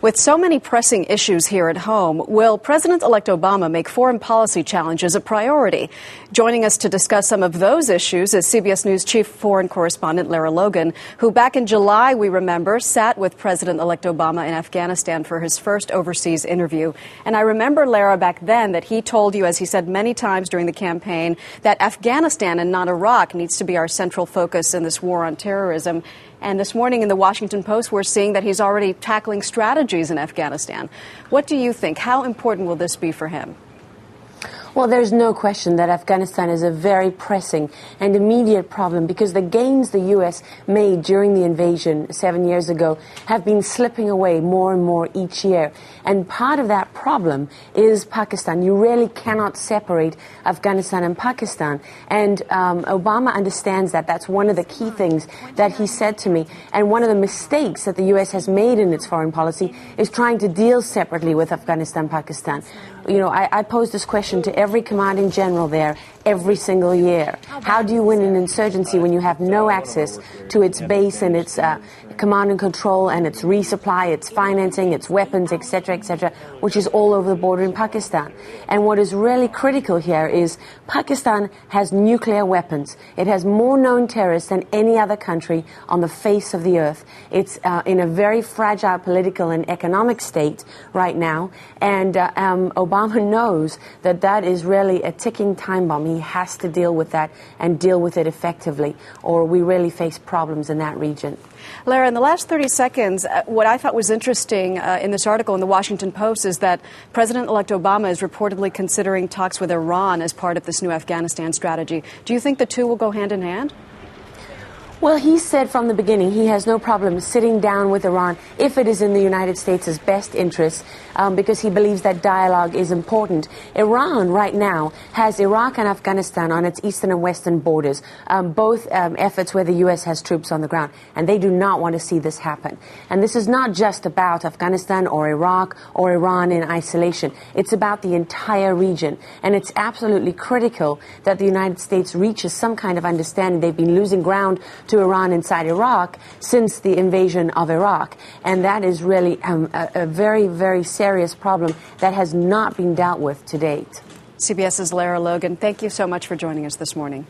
With so many pressing issues here at home, will President-elect Obama make foreign policy challenges a priority? Joining us to discuss some of those issues is CBS News chief foreign correspondent Lara Logan, who back in July, we remember, sat with President-elect Obama in Afghanistan for his first overseas interview. And I remember, Lara, back then that he told you, as he said many times during the campaign, that Afghanistan and not Iraq needs to be our central focus in this war on terrorism. And this morning in the Washington Post, we're seeing that he's already tackling strategies in Afghanistan. What do you think? How important will this be for him? Well, there's no question that Afghanistan is a very pressing and immediate problem because the gains the U.S. made during the invasion 7 years ago have been slipping away more and more each year. And part of that problem is Pakistan. You really cannot separate Afghanistan and Pakistan. And Obama understands that. That's one of the key things that he said to me. And one of the mistakes that the U.S. has made in its foreign policy is trying to deal separately with Afghanistan, Pakistan. You know, I pose this question to every commanding general there every single year. How do you win an insurgency when you have no access to its base and its command and control and its resupply, its financing, its weapons, etc., which is all over the border in Pakistan? And what is really critical here is Pakistan has nuclear weapons. It has more known terrorists than any other country on the face of the earth. It's in a very fragile political and economic state right now, and Obama knows that that is really a ticking time bomb. He has to deal with that and deal with it effectively, or we really face problems in that region. Lara, in the last 30 seconds, what I thought was interesting in this article in the Washington Post is that President-elect Obama is reportedly considering talks with Iran as part of this new Afghanistan strategy. Do you think the two will go hand in hand? Well, he said from the beginning he has no problem sitting down with Iran if it is in the United States' best interest, because he believes that dialogue is important. Iran right now has Iraq and Afghanistan on its eastern and western borders, both efforts where the U.S. has troops on the ground, and they do not want to see this happen. And this is not just about Afghanistan or Iraq or Iran in isolation. It's about the entire region, and it's absolutely critical that the United States reaches some kind of understanding. They've been losing ground to Iran inside Iraq since the invasion of Iraq. And that is really a very, very serious problem that has not been dealt with to date. CBS's Lara Logan, thank you so much for joining us this morning.